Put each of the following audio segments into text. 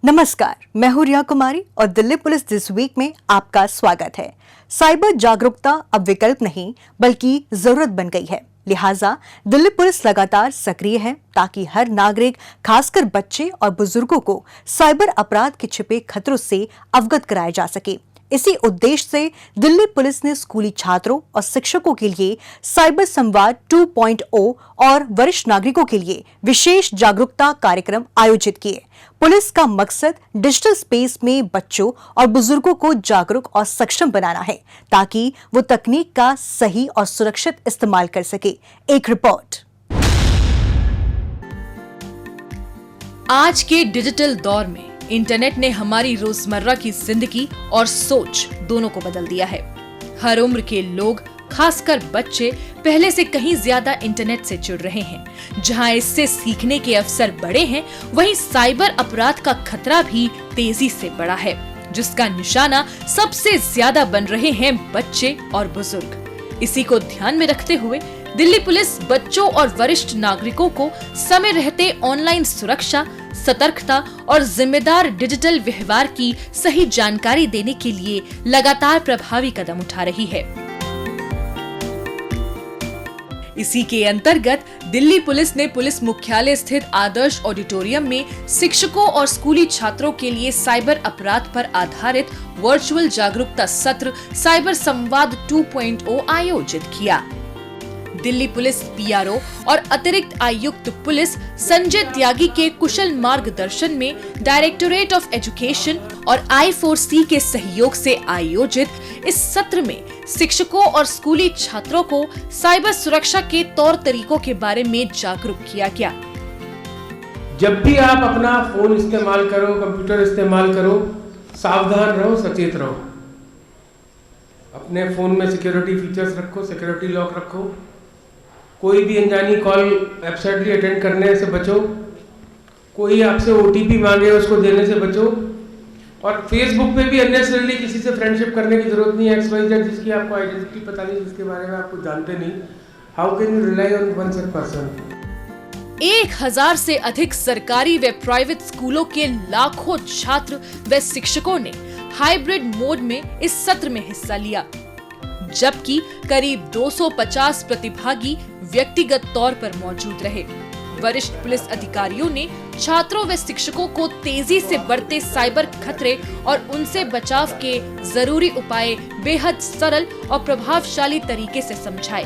नमस्कार, मैं हूं रिया कुमारी और दिल्ली पुलिस दिस वीक में आपका स्वागत है। साइबर जागरूकता अब विकल्प नहीं बल्कि जरूरत बन गई है। लिहाजा दिल्ली पुलिस लगातार सक्रिय है ताकि हर नागरिक, खासकर बच्चे और बुजुर्गों को साइबर अपराध के छिपे खतरों से अवगत कराया जा सके। इसी उद्देश्य से दिल्ली पुलिस ने स्कूली छात्रों और शिक्षकों के लिए साइबर संवाद 2.0 और वरिष्ठ नागरिकों के लिए विशेष जागरूकता कार्यक्रम आयोजित किए। पुलिस का मकसद डिजिटल स्पेस में बच्चों और बुजुर्गों को जागरूक और सक्षम बनाना है ताकि वो तकनीक का सही और सुरक्षित इस्तेमाल कर सके। एक रिपोर्ट। आज के डिजिटल दौर में इंटरनेट ने हमारी रोजमर्रा की जिंदगी और सोच दोनों को बदल दिया है। हर उम्र के लोग, खासकर बच्चे, पहले से कहीं ज्यादा इंटरनेट से जुड़ रहे हैं। जहां इससे सीखने के अवसर बढ़े हैं, वहीं साइबर अपराध का खतरा भी तेजी से बढ़ा है, जिसका निशाना सबसे ज्यादा बन रहे हैं बच्चे और बुजुर्ग। इसी को ध्यान में रखते हुए दिल्ली पुलिस बच्चों और वरिष्ठ नागरिकों को समय रहते ऑनलाइन सुरक्षा, सतर्कता और जिम्मेदार डिजिटल व्यवहार की सही जानकारी देने के लिए लगातार प्रभावी कदम उठा रही है। इसी के अंतर्गत दिल्ली पुलिस ने पुलिस मुख्यालय स्थित आदर्श ऑडिटोरियम में शिक्षकों और स्कूली छात्रों के लिए साइबर अपराध पर आधारित वर्चुअल जागरूकता सत्र साइबर संवाद 2.0 आयोजित किया। दिल्ली पुलिस पीआरओ और अतिरिक्त आयुक्त पुलिस संजय त्यागी के कुशल मार्गदर्शन में डायरेक्टोरेट ऑफ एजुकेशन और I4C के सहयोग से आयोजित इस सत्र में शिक्षकों और स्कूली छात्रों को साइबर सुरक्षा के तौर तरीकों के बारे में जागरूक किया गया। जब भी आप अपना फोन इस्तेमाल करो, कंप्यूटर इस्तेमाल करो, सावधान रहो, सचेत रहो। अपने फोन में सिक्योरिटी फीचर्स रखो, सिक्योरिटी लॉक रखो। कोई भी अनजानी कॉल एब्सर्डली अटेंड करने से बचो। कोई आपसे OTP मांगे उसको देने से बचो। और फेसबुक पे भी अननेसेसरली किसी से फ्रेंडशिप करने की जरूरत नहीं है। XYZ जिसकी आपको आइडेंटिटी पता नहीं, जिसके बारे में आप कुछ जानते नहीं। How can you rely on one such person? 1000 से अधिक सरकारी व प्राइवेट स्कूलों के लाखों छात्र व शिक्षकों ने हाइब्रिड मोड में इस सत्र में हिस्सा लिया, जबकि करीब 250 प्रतिभागी व्यक्तिगत तौर पर मौजूद रहे। वरिष्ठ पुलिस अधिकारियों ने छात्रों व शिक्षकों को तेजी से बढ़ते साइबर खतरे और उनसे बचाव के जरूरी उपाय बेहद सरल और प्रभावशाली तरीके से समझाए।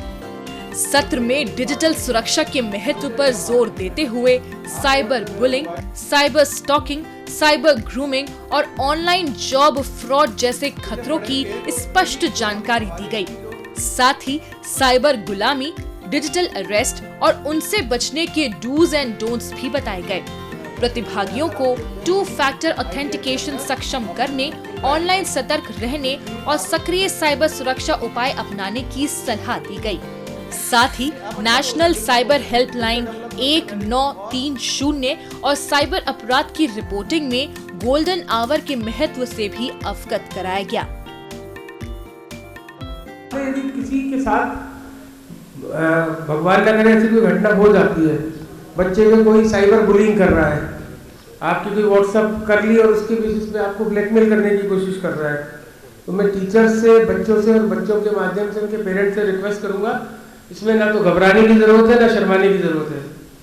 सत्र में डिजिटल सुरक्षा के महत्व पर जोर देते हुए cyber bullying, cyber stalking, cyber grooming और ऑनलाइन जॉब फ्रॉड जैसे खतरों की स्पष्ट जानकारी दी गई। साथ ही साइबर गुलामी, डिजिटल अरेस्ट और उनसे बचने के डूज एंड डोंट्स भी बताए गए। प्रतिभागियों को 2 फैक्टर ऑथेंटिकेशन सक्षम करने, ऑनलाइन सतर्क रहने और सक्रिय साइबर सुरक्षा उपाय अपनाने की सलाह दी गई। साथ ही नेशनल साइबर हेल्पलाइन 1930 और साइबर अपराध की रिपोर्टिंग में गोल्डन आवर के महत्व से भी अवगत कराया गया। यदि किसी के साथ भगवान न करे ऐसी कोई घटना हो जाती है, बच्चे को कोई साइबर बुलिंग कर रहा है, आपकी कोई व्हाट्सएप कर ली और उसके बेसिस पे आपको ब्लैकमेल करने की कोशिश कर रहा है, तो मैं टीचर्स से, बच्चों से और बच्चों के माध्यम से उनके पेरेंट्स से रिक्वेस्ट करूंगा, इसमें ना तो घबराने की जरूरत है ना शर्माने की जरूरत है।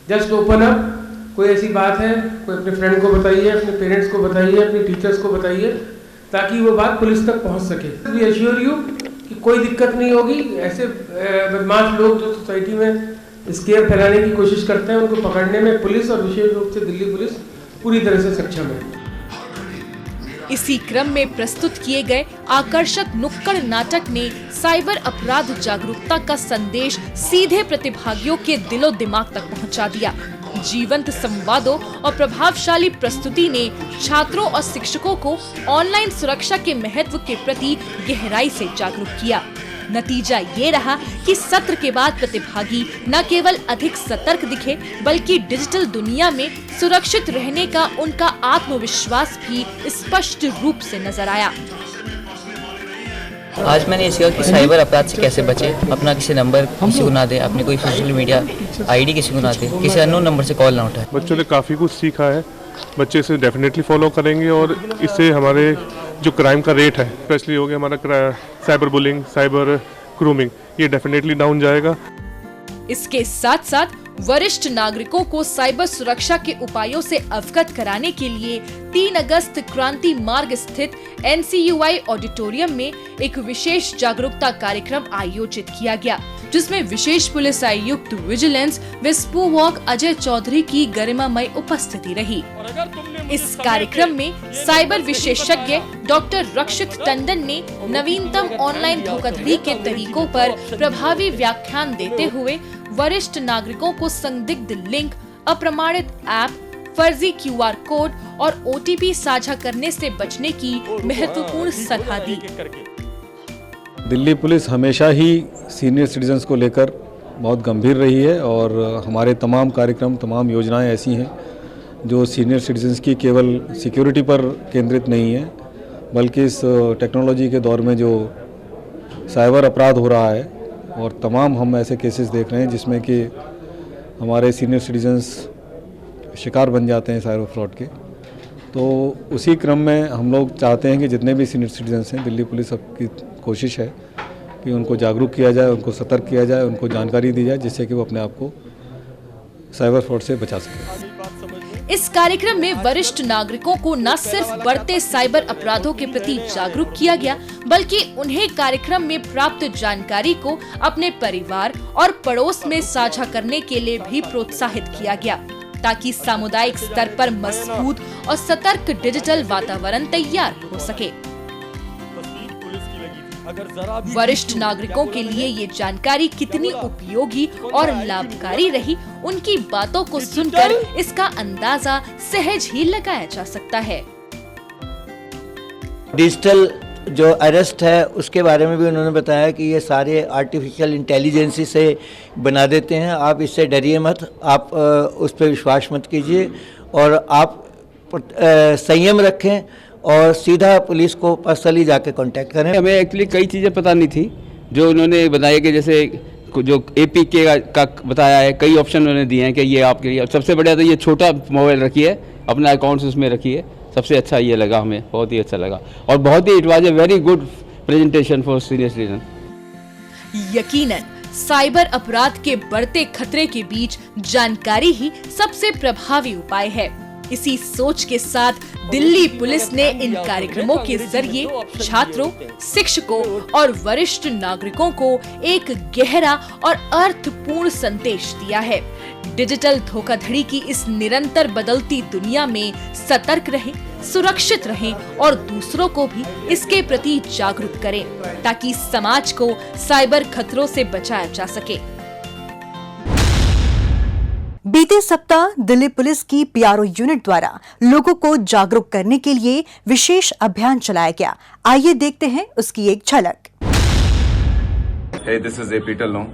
Just open up. कोई ऐसी बात है, कोई अपने फ्रेंड को बताइए, अपने पेरेंट्स को बताइए, अपने टीचर्स को बताइए, ताकि वो बात पुलिस तक पहुंच सके। वी एश्योर यू कि कोई दिक्कत नहीं होगी। ऐसे बदमाश लोग जो सोसाइटी में स्केयर फैलाने की कोशिश करते हैं, उनको पकड़ने में पुलिस और विशेष रूप से दिल्ली पुलिस पूरी तरह से सक्षम है। इसी क्रम में प्रस्तुत किए गए आकर्षक नुक्कड़ नाटक ने साइबर अपराध जागरूकता का संदेश सीधे प्रतिभागियों के दिलो दिमाग तक पहुंचा दिया। जीवंत संवादों और प्रभावशाली प्रस्तुति ने छात्रों और शिक्षकों को ऑनलाइन सुरक्षा के महत्व के प्रति गहराई से जागरूक किया। नतीजा ये रहा कि सत्र के बाद प्रतिभागी न केवल अधिक सतर्क दिखे, बल्कि डिजिटल दुनिया में सुरक्षित रहने का उनका आत्मविश्वास भी स्पष्ट रूप से नजर आया। आज मैंने ये सीखा कि साइबर अपराध से कैसे बचे। अपना किसी नंबर किसी को ना दे, अपनी कोई सोशल मीडिया आईडी किसी को ना दे, किसी अननोन नंबर से कॉल ना उठाए। बच्चों ने काफ़ी कुछ सीखा है बच्चे इसे डेफिनेटली फॉलो करेंगे और इससे हमारे जो क्राइम का रेट है, स्पेशली हो गया हमारा साइबर बुलिंग, साइबर ग्रूमिंग, ये डेफिनेटली डाउन जाएगा। इसके साथ साथ वरिष्ठ नागरिकों को साइबर सुरक्षा के उपायों से अवगत कराने के लिए 3 अगस्त क्रांति मार्ग स्थित NCUI ऑडिटोरियम में एक विशेष जागरूकता कार्यक्रम आयोजित किया गया, जिसमें विशेष पुलिस आयुक्त विजिलेंस व स्पूवॉक अजय चौधरी की गरिमामय उपस्थिति रही। इस कार्यक्रम में साइबर विशेषज्ञ डॉक्टर रक्षित टंडन ने नवीनतम ऑनलाइन धोखाधड़ी के तरीकों पर प्रभावी व्याख्यान देते हुए वरिष्ठ नागरिकों को संदिग्ध लिंक, अप्रमाणित ऐप, फर्जी QR कोड और OTP साझा करने से बचने की महत्वपूर्ण सलाह दी। दिल्ली पुलिस हमेशा ही सीनियर सिटीजन्स को लेकर बहुत गंभीर रही है और हमारे तमाम कार्यक्रम, तमाम योजनाएं ऐसी हैं जो सीनियर सिटीजन्स की केवल सिक्योरिटी पर केंद्रित नहीं है, बल्कि इस टेक्नोलॉजी के दौर में जो साइबर अपराध हो रहा है और तमाम हम ऐसे केसेस देख रहे हैं जिसमें कि हमारे सीनियर सिटीजन्स शिकार बन जाते हैं साइबर फ्रॉड के। तो उसी क्रम में हम लोग चाहते हैं कि जितने भी सीनियर सिटीजन्स हैं, दिल्ली पुलिस की कोशिश है कि उनको जागरूक किया जाए, उनको सतर्क किया जाए, उनको जानकारी दी जाए, जिससे कि वो अपने आप को साइबर फ्रॉड से बचा सकें। इस कार्यक्रम में वरिष्ठ नागरिकों को न सिर्फ बढ़ते साइबर अपराधों के प्रति जागरूक किया गया, बल्कि उन्हें कार्यक्रम में प्राप्त जानकारी को अपने परिवार और पड़ोस में साझा करने के लिए भी प्रोत्साहित किया गया, ताकि सामुदायिक स्तर पर मजबूत और सतर्क डिजिटल वातावरण तैयार हो सके। वरिष्ठ नागरिकों के लिए ये जानकारी कितनी उपयोगी और लाभकारी रही, उनकी बातों को सुनकर इसका अंदाजा सहज ही लगाया जा सकता है। डिजिटल जो अरेस्ट है उसके बारे में भी उन्होंने बताया कि ये सारे आर्टिफिशियल इंटेलिजेंसी से बना देते हैं, आप इससे डरिए मत, आप उस पर विश्वास मत कीजिए और आप संयम रखें और सीधा पुलिस को पर्सनली जाके कांटेक्ट करें। हमें एक्चुअली कई चीज़ें पता नहीं थी जो उन्होंने बताया कि जैसे जो APK का बताया है, कई ऑप्शन उन्होंने दिए हैं कि ये आपके लिए सबसे बढ़िया तो ये छोटा मोबाइल रखिए, अपना अकाउंट्स उसमें रखिए, सबसे अच्छा ये लगा हमें, बहुत ही अच्छा लगा और बहुत ही it was a very good presentation for senior citizen. यकीनन साइबर अपराध के बढ़ते खतरे के बीच जानकारी ही सबसे प्रभावी उपाय है। इसी सोच के साथ दिल्ली पुलिस ने इन कार्यक्रमों के जरिए छात्रों, शिक्षकों और वरिष्ठ नागरिकों को एक गहरा और अर्थपूर्ण संदेश दिया है। डिजिटल धोखाधड़ी की इस निरंतर बदलती दुनिया में सतर्क रहें, सुरक्षित रहें और दूसरों को भी इसके प्रति जागरूक करें, ताकि समाज को साइबर खतरों से बचाया जा सके। बीते सप्ताह दिल्ली पुलिस की PRO यूनिट द्वारा लोगों को जागरूक करने के लिए विशेष अभियान चलाया गया। आइए देखते हैं उसकी एक झलक। Hey, this is AP Tallon.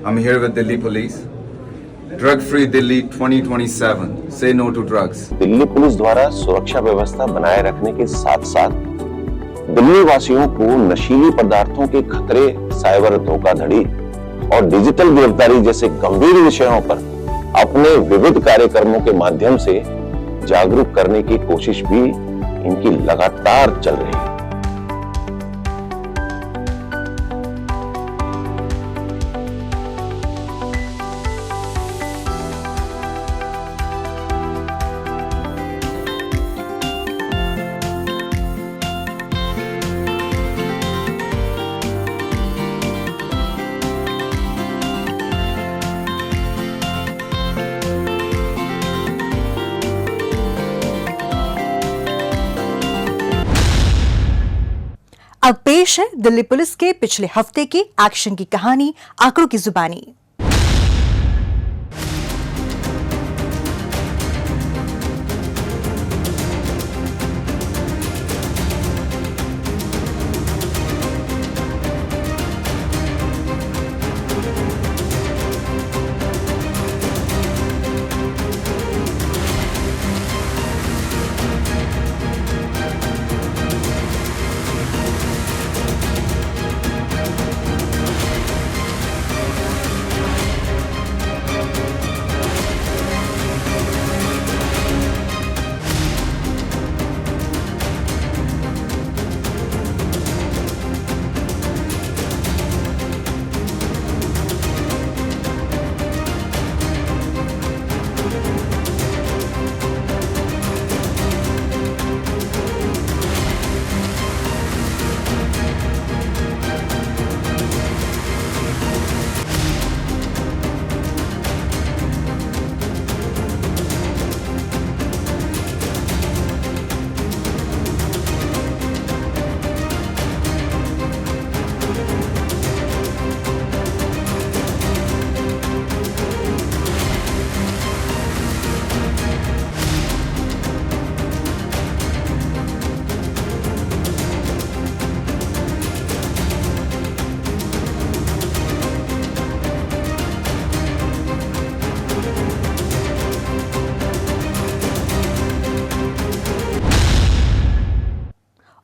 I'm here with Delhi Police. Drug Free Delhi 2027. Say no to drugs. Delhi police द्वारा सुरक्षा व्यवस्था बनाए रखने के साथ साथ दिल्ली वासियों को नशीली पदार्थों के खतरे, साइबर धोखाधड़ी और डिजिटल गिरफ्तारी जैसे गंभीर विषयों पर अपने विविध कार्यक्रमों के माध्यम से जागरूक करने की कोशिश भी इनकी लगातार चल रही है। अब पेश है दिल्ली पुलिस के पिछले हफ्ते के एक्शन की कहानी आंकड़ों की जुबानी।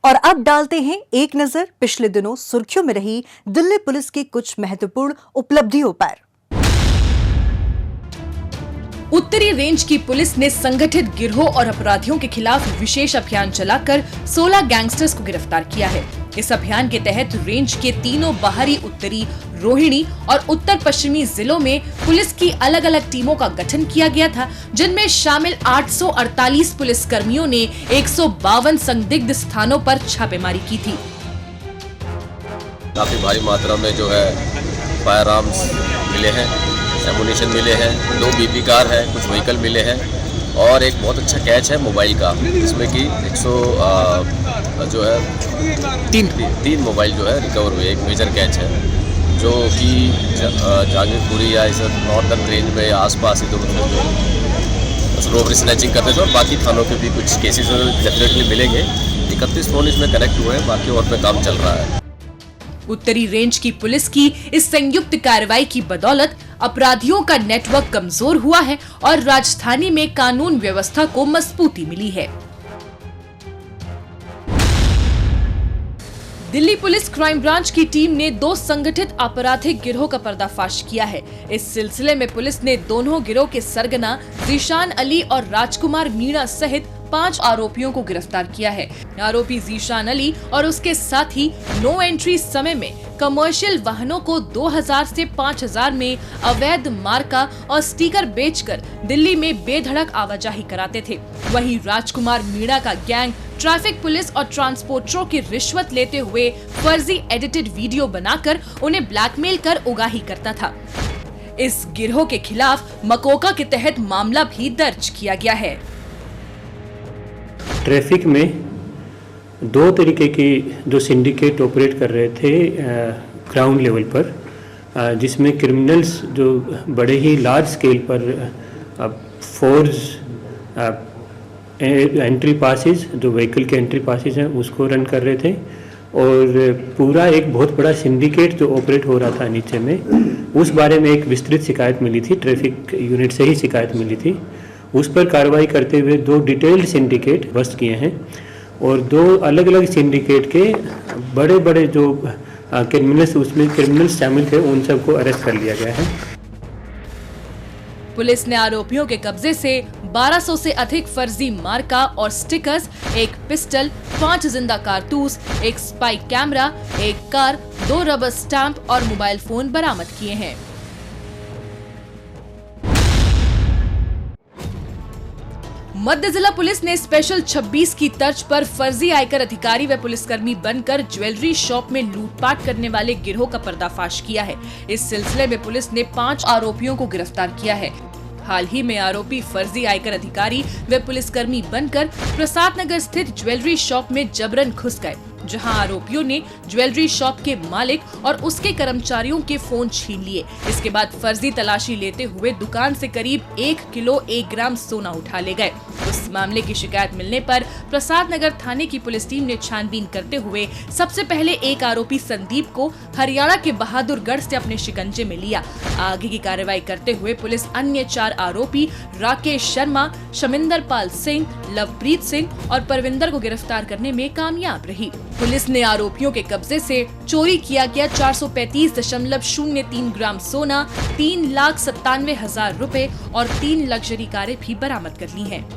और अब डालते हैं एक नजर पिछले दिनों सुर्खियों में रही दिल्ली पुलिस की कुछ महत्वपूर्ण उपलब्धियों पर। उत्तरी रेंज की पुलिस ने संगठित गिरोह और अपराधियों के खिलाफ विशेष अभियान चलाकर 16 गैंगस्टर्स को गिरफ्तार किया है। इस अभियान के तहत रेंज के तीनों बाहरी उत्तरी, रोहिणी और उत्तर पश्चिमी जिलों में पुलिस की अलग अलग टीमों का गठन किया गया था, जिनमें शामिल 848 पुलिस कर्मियों ने 152 संदिग्ध स्थानों पर छापेमारी की थी। काफी भारी मात्रा में जो है फायर आर्म्स मिले हैं, एमुनेशन मिले हैं, 2 बीपी कार है, कुछ व्हीकल मिले हैं और एक बहुत अच्छा कैच है मोबाइल का, जिसमें कि 100 जो है तीन मोबाइल जो है रिकवर हुए। एक मेजर कैच है जो कि जहांगीरपुरी या इस नॉर्दर्न रेंज में आसपास ही रोबरी स्नैचिंग करते थे और बाकी थानों के भी कुछ केसेस डेफिनेटली मिलेंगे। 31 फोन इसमें कनेक्ट हुए हैं, बाकी और पे काम चल रहा है। उत्तरी रेंज की पुलिस की इस संयुक्त कार्रवाई की बदौलत अपराधियों का नेटवर्क कमजोर हुआ है और राजधानी में कानून व्यवस्था को मजबूती मिली है। दिल्ली पुलिस क्राइम ब्रांच की टीम ने 2 संगठित आपराधिक गिरोह का पर्दाफाश किया है। इस सिलसिले में पुलिस ने दोनों गिरोह के सरगना जीशान अली और राजकुमार मीणा सहित 5 आरोपियों को गिरफ्तार किया है। आरोपी जीशान अली और उसके साथी नो एंट्री समय में कमर्शियल वाहनों को 2000 से 5000 में अवैध मार्का और स्टिकर बेचकर दिल्ली में बेधड़क आवाजाही कराते थे। वहीं राजकुमार मीणा का गैंग ट्रैफिक पुलिस और ट्रांसपोर्टरों की रिश्वत लेते हुए फर्जी एडिटेड वीडियो बनाकर उन्हें ब्लैकमेल कर उगाही करता था। इस गिरोह के खिलाफ मकोका के तहत मामला भी दर्ज किया गया है। ट्रैफिक में 2 तरीके की जो सिंडिकेट ऑपरेट कर रहे थे ग्राउंड लेवल पर, जिसमें क्रिमिनल्स जो बड़े ही लार्ज स्केल पर फोर्ज एंट्री पासेस, जो व्हीकल के एंट्री पासेस हैं, उसको रन कर रहे थे और पूरा एक बहुत बड़ा सिंडिकेट जो ऑपरेट हो रहा था नीचे में, उस बारे में एक विस्तृत शिकायत मिली थी। ट्रैफिक यूनिट से ही शिकायत मिली थी। उस पर कार्रवाई करते हुए 2 डिटेल्ड सिंडिकेट बस्ट किए हैं और 2 अलग अलग सिंडिकेट के बड़े बड़े जो क्रिमिनल्स शामिल थे, उन सबको अरेस्ट कर लिया गया है। पुलिस ने आरोपियों के कब्जे से 1200 से अधिक फर्जी मार्का और स्टिकर्स, एक पिस्टल, 5 जिंदा कारतूस, एक स्पाई कैमरा, एक कार, 2 रबर स्टैंप और मोबाइल फोन बरामद किए हैं। मध्य जिला पुलिस ने स्पेशल 26 की तर्ज पर फर्जी आयकर अधिकारी व पुलिसकर्मी बनकर ज्वेलरी शॉप में लूटपाट करने वाले गिरोह का पर्दाफाश किया है। इस सिलसिले में पुलिस ने 5 आरोपियों को गिरफ्तार किया है। हाल ही में आरोपी फर्जी आयकर अधिकारी व पुलिसकर्मी बनकर प्रसाद नगर स्थित ज्वेलरी शॉप में जबरन घुस गए, जहां आरोपियों ने ज्वेलरी शॉप के मालिक और उसके कर्मचारियों के फोन छीन लिए। इसके बाद फर्जी तलाशी लेते हुए दुकान से करीब 1 किलो 1 ग्राम सोना उठा ले गए। उस मामले की शिकायत मिलने पर प्रसाद नगर थाने की पुलिस टीम ने छानबीन करते हुए सबसे पहले एक आरोपी संदीप को हरियाणा के बहादुरगढ़ से अपने शिकंजे में लिया। आगे की कार्रवाई करते हुए पुलिस अन्य 4 आरोपी राकेश शर्मा, शमिंदर पाल सिंह, लवप्रीत सिंह और परविंदर को गिरफ्तार करने में कामयाब रही। पुलिस ने आरोपियों के कब्जे से चोरी किया गया 435.03 ग्राम सोना, 3,97,000 रुपए और 3 लग्जरी कारें भी बरामद कर ली हैं।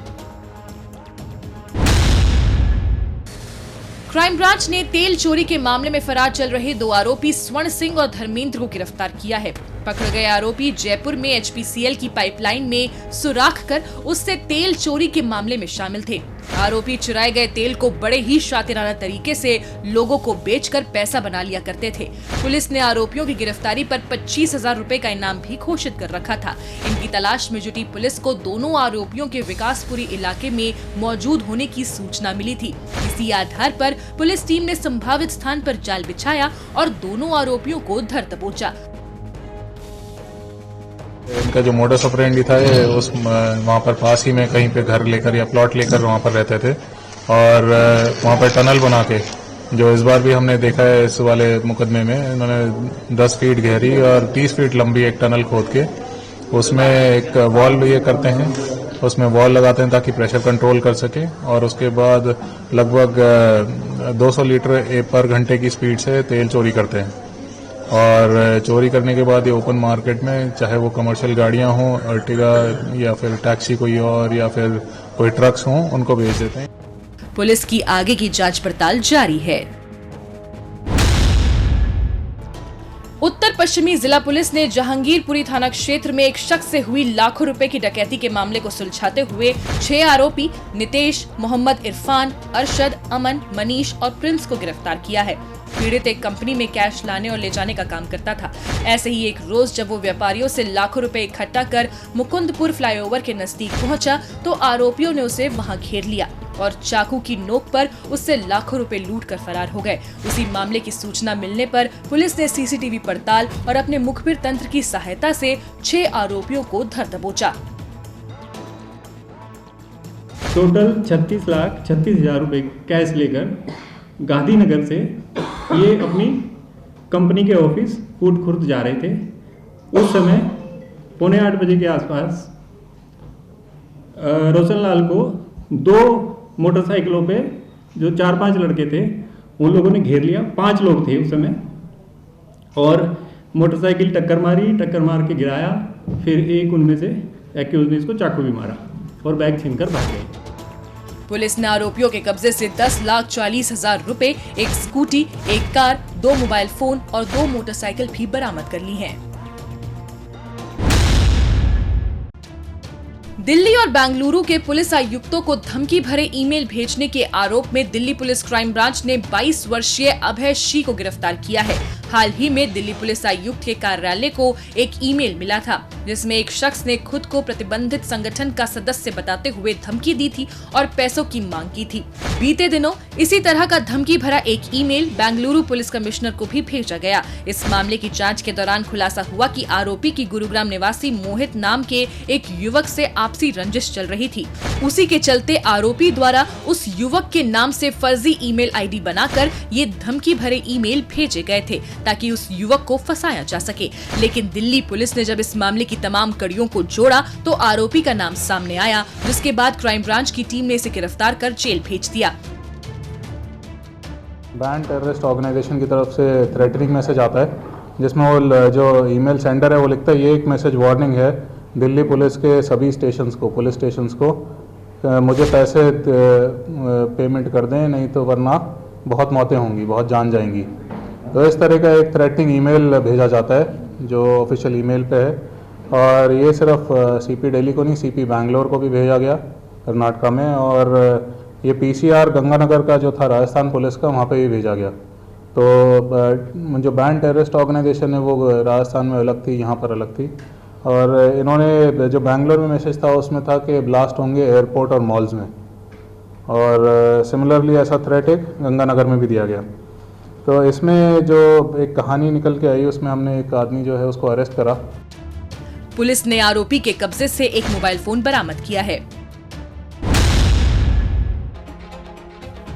क्राइम ब्रांच ने तेल चोरी के मामले में फरार चल रहे 2 आरोपी स्वर्ण सिंह और धर्मेंद्र को गिरफ्तार किया है। पकड़े गए आरोपी जयपुर में HPCL की पाइपलाइन में सुराख कर उससे तेल चोरी के मामले में शामिल थे। आरोपी चुराए गए तेल को बड़े ही शातिराना तरीके से लोगों को बेचकर पैसा बना लिया करते थे। पुलिस ने आरोपियों की गिरफ्तारी पर 25,000 रुपए का इनाम भी घोषित कर रखा था। इनकी तलाश में जुटी पुलिस को दोनों आरोपियों के विकासपुरी इलाके में मौजूद होने की सूचना मिली थी। इसी आधार पर पुलिस टीम ने संभावित स्थान पर जाल बिछाया और दोनों आरोपियों को धर दबोचा। इनका जो मोडस ऑपरेंडी था, उस वहाँ पर पास ही में कहीं पे घर लेकर या प्लॉट लेकर वहाँ पर रहते थे और वहाँ पर टनल बना के, जो इस बार भी हमने देखा है इस वाले मुकदमे में, इन्होंने 10 फीट गहरी और 30 फीट लंबी एक टनल खोद के उसमें एक वॉल ये करते हैं, उसमें वॉल लगाते हैं ताकि प्रेशर कंट्रोल कर सके और उसके बाद लगभग 200 लीटर पर घंटे की स्पीड से तेल चोरी करते हैं और चोरी करने के बाद ये ओपन मार्केट में, चाहे वो कमर्शियल गाड़ियां हों, अर्टिगा या फिर टैक्सी कोई और या फिर कोई ट्रक्स हों, उनको बेच देते हैं। पुलिस की आगे की जांच पड़ताल जारी है। उत्तर पश्चिमी जिला पुलिस ने जहांगीरपुरी थाना क्षेत्र में एक शख्स से हुई लाखों रुपए की डकैती के मामले को सुलझाते हुए 6 आरोपी नितेश, मोहम्मद इरफान, अरशद, अमन, मनीष और प्रिंस को गिरफ्तार किया है। पीड़ित एक कंपनी में कैश लाने और ले जाने का काम करता था। ऐसे ही एक रोज जब वो व्यापारियों से लाखों रुपए इकट्ठा कर मुकुंदपुर फ्लाईओवर के नजदीक पहुंचा तो आरोपियों ने उसे वहां घेर लिया और चाकू की नोक पर उससे लाखों रुपए लूट कर फरार हो गए। उसी मामले की सूचना मिलने पर पुलिस ने सीसीटीवी पड़ताल और अपने मुखबिर तंत्र की सहायता से 6 आरोपियों को धर दबोचा। टोटल 36,36,000 रुपए कैश लेकर गांधीनगर से ये अपनी कंपनी के ऑफिस कूट खुर्द जा रहे थे। उस समय 7:45 बजे के आसपास रोशनलाल को 2 मोटरसाइकिलों पे जो 4-5 लड़के थे उन लोगों ने घेर लिया। 5 लोग थे उस समय और मोटरसाइकिल टक्कर मार के गिराया। फिर एक उनमें से एक्यूज ने इसको चाकू भी मारा और बैग छीनकर भाग गए। पुलिस ने आरोपियों के कब्जे से 10,40,000 रुपए, एक स्कूटी, एक कार, 2 मोबाइल फोन और 2 मोटरसाइकिल भी बरामद कर ली हैं। दिल्ली और बेंगलुरु के पुलिस आयुक्तों को धमकी भरे ईमेल भेजने के आरोप में दिल्ली पुलिस क्राइम ब्रांच ने 22 वर्षीय अभय शी को गिरफ्तार किया है। हाल ही में दिल्ली पुलिस आयुक्त के कार्यालय को एक ईमेल मिला था जिसमें एक शख्स ने खुद को प्रतिबंधित संगठन का सदस्य बताते हुए धमकी दी थी और पैसों की मांग की थी। बीते दिनों इसी तरह का धमकी भरा एक ईमेल बेंगलुरु पुलिस कमिश्नर को भी भेजा गया। इस मामले की जांच के दौरान खुलासा हुआ कि आरोपी की गुरुग्राम निवासी मोहित नाम के एक युवक से आपसी रंजिश चल रही थी। उसी के चलते आरोपी द्वारा उस युवक के नाम से फर्जी ईमेल आईडी बनाकर ये धमकी भरे ईमेल भेजे गए थे ताकि उस युवक को फंसाया जा सके। लेकिन दिल्ली पुलिस ने जब इस मामले की तमाम कड़ियों को जोड़ा तो आरोपी का नाम सामने आया, जिसके बाद क्राइम ब्रांच की टीम ने इसे गिरफ्तार कर जेल भेज दिया। बैंड टेररिस्ट ऑर्गेनाइजेशन की तरफ से थ्रेटनिंग मैसेज आता है जिसमें वो जो ईमेल सेंडर है वो लिखता है ये एक मैसेज वार्निंग है दिल्ली पुलिस के सभी पुलिस स्टेशंस को मुझे पैसे पेमेंट कर दें, नहीं तो वरना बहुत मौतें होंगी, बहुत जान जाएंगी। तो इस तरह का एक थ्रेटनिंग ईमेल भेजा जाता है जो ऑफिशियल ईमेल पे है और ये सिर्फ सीपी दिल्ली को नहीं, सीपी बैंगलोर को भी भेजा गया कर्नाटका में और ये पीसीआर गंगानगर का जो था राजस्थान पुलिस का वहाँ पे भी भेजा गया। तो जो बैंड टेररिस्ट ऑर्गेनाइजेशन है वो राजस्थान में अलग थी, यहाँ पर अलग थी और इन्होंने जो बैंगलोर में मैसेज था उसमें था कि ब्लास्ट होंगे एयरपोर्ट और मॉल्स में और सिमिलरली ऐसा थ्रेट एक गंगानगर में भी दिया गया। तो इसमें जो एक कहानी निकल के आई उसमें हमने एक आदमी जो है उसको अरेस्ट करा। पुलिस ने आरोपी के कब्जे से एक मोबाइल फोन बरामद किया है।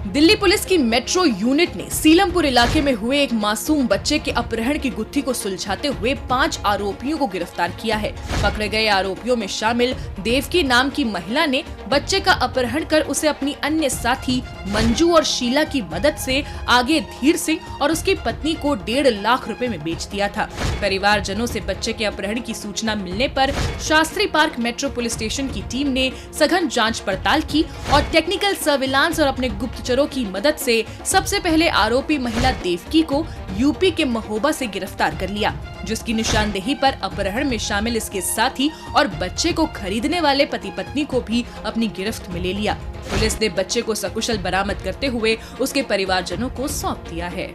दिल्ली पुलिस की मेट्रो यूनिट ने सीलमपुर इलाके में हुए एक मासूम बच्चे के अपहरण की गुत्थी को सुलझाते हुए 5 आरोपियों को गिरफ्तार किया है। पकड़े गए आरोपियों में शामिल देवकी नाम की महिला ने बच्चे का अपहरण कर उसे अपनी अन्य साथी मंजू और शीला की मदद से आगे धीर सिंह और उसकी पत्नी को 1.5 लाख रुपए में बेच दिया था। परिवारजनों से बच्चे के अपहरण की सूचना मिलने पर Shastri park metro police station की टीम ने सघन जांच पड़ताल की और टेक्निकल सर्विलांस और अपने गुप्तचरों की मदद से सबसे पहले आरोपी महिला देवकी को यूपी के महोबा से गिरफ्तार कर लिया, जिसकी निशानदेही पर अपहरण में शामिल इसके साथी और बच्चे को खरीदने वाले पति पत्नी को भी अपनी गिरफ्त में ले लिया। पुलिस ने बच्चे को सकुशल बरामद करते हुए उसके परिवारजनों को सौंप दिया है।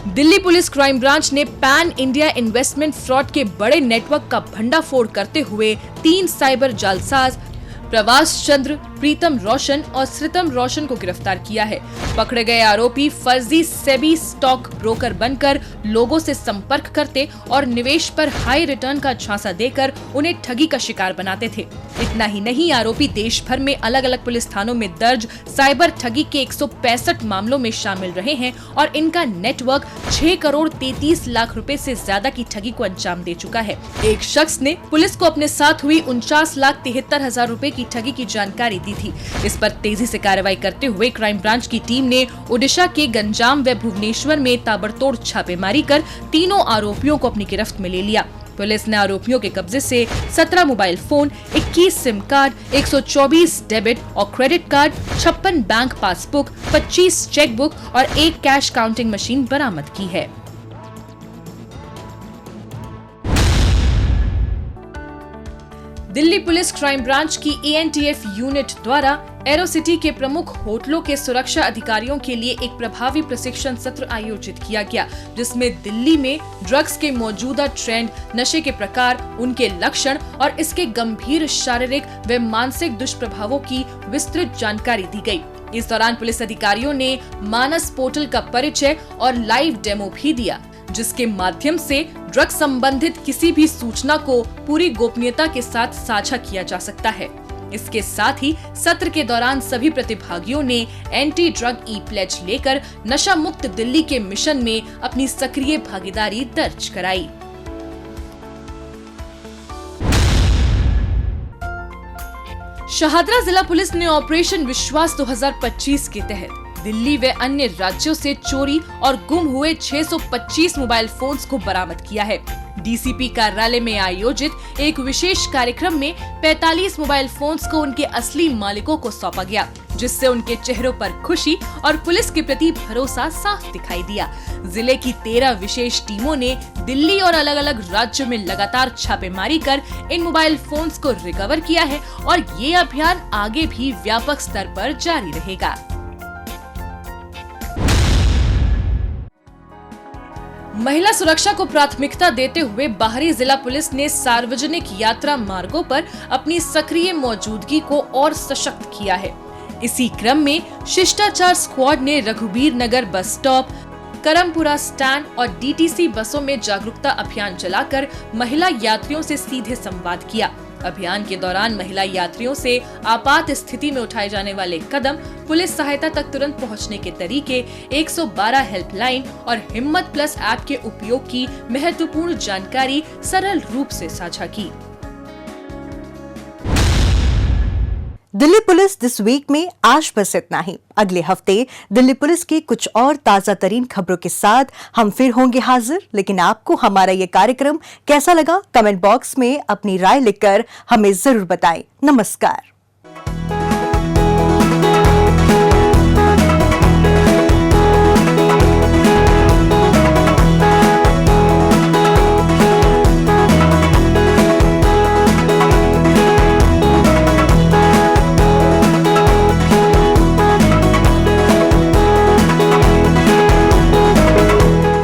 दिल्ली पुलिस क्राइम ब्रांच ने पैन इंडिया इन्वेस्टमेंट फ्रॉड के बड़े नेटवर्क का भंडाफोड़ करते हुए 3 साइबर जालसाज प्रवास चंद्र, प्रीतम रोशन और श्रितम रोशन को गिरफ्तार किया है। पकड़े गए आरोपी फर्जी सेबी स्टॉक ब्रोकर बनकर लोगों से संपर्क करते और निवेश पर हाई रिटर्न का झांसा देकर उन्हें ठगी का शिकार बनाते थे। इतना ही नहीं, आरोपी देश भर में अलग अलग पुलिस थानों में दर्ज साइबर ठगी के 165 मामलों में शामिल रहे हैं और इनका नेटवर्क 6 करोड़ 33 लाख रुपए से ज्यादा की ठगी को अंजाम दे चुका है। एक शख्स ने पुलिस को अपने साथ हुई 49,73,000 रुपए की ठगी की जानकारी दी थी। इस पर तेजी से कार्रवाई करते हुए क्राइम ब्रांच की टीम ने ओडिशा के गंजाम व भुवनेश्वर में ताबड़तोड़ छापेमारी कर तीनों आरोपियों को अपनी गिरफ्त में ले लिया। पुलिस ने आरोपियों के कब्जे से 17 mobile phone, 21 SIM card, 124 debit और credit card, 56 bank passbook, 25 chequebook और 1 कैश काउंटिंग मशीन बरामद की है। दिल्ली पुलिस क्राइम ब्रांच की ANTF यूनिट द्वारा एरो सिटी के प्रमुख होटलों के सुरक्षा अधिकारियों के लिए एक प्रभावी प्रशिक्षण सत्र आयोजित किया गया, जिसमें दिल्ली में ड्रग्स के मौजूदा ट्रेंड, नशे के प्रकार, उनके लक्षण और इसके गंभीर शारीरिक व मानसिक दुष्प्रभावों की विस्तृत जानकारी दी गई। इस दौरान पुलिस अधिकारियों ने मानस पोर्टल का परिचय और लाइव डेमो भी दिया, जिसके माध्यम से ड्रग्स संबंधित किसी भी सूचना को पूरी गोपनीयता के साथ साझा किया जा सकता है। इसके साथ ही सत्र के दौरान सभी प्रतिभागियों ने एंटी ड्रग ई प्लेज लेकर नशा मुक्त दिल्ली के मिशन में अपनी सक्रिय भागीदारी दर्ज कराई। शाहदरा जिला पुलिस ने ऑपरेशन विश्वास 2025 के तहत दिल्ली व अन्य राज्यों से चोरी और गुम हुए 625 मोबाइल फोन्स को बरामद किया है। डीसीपी कार्यालय में आयोजित एक विशेष कार्यक्रम में 45 मोबाइल फोन्स को उनके असली मालिकों को सौंपा गया, जिससे उनके चेहरों पर खुशी और पुलिस के प्रति भरोसा साफ दिखाई दिया। जिले की 13 विशेष टीमों ने दिल्ली और अलग अलग राज्यों में लगातार छापेमारी कर इन मोबाइल फोन्स को रिकवर किया है और ये अभियान आगे भी व्यापक स्तर पर जारी रहेगा। महिला सुरक्षा को प्राथमिकता देते हुए बाहरी जिला पुलिस ने सार्वजनिक यात्रा मार्गों पर अपनी सक्रिय मौजूदगी को और सशक्त किया है। इसी क्रम में शिष्टाचार स्क्वाड ने रघुबीर नगर बस स्टॉप, करमपुरा स्टैंड और DTC बसों में जागरूकता अभियान चलाकर महिला यात्रियों से सीधे संवाद किया। अभियान के दौरान महिला यात्रियों से आपात स्थिति में उठाए जाने वाले कदम, पुलिस सहायता तक तुरंत पहुंचने के तरीके, 112 हेल्पलाइन और हिम्मत प्लस ऐप के उपयोग की महत्वपूर्ण जानकारी सरल रूप से साझा की। दिल्ली पुलिस दिस वीक में आज बस इतना ही। अगले हफ्ते दिल्ली पुलिस की कुछ और ताजा तरीन खबरों के साथ हम फिर होंगे हाजिर। लेकिन आपको हमारा ये कार्यक्रम कैसा लगा, कमेंट बॉक्स में अपनी राय लिखकर हमें जरूर बताएं। नमस्कार।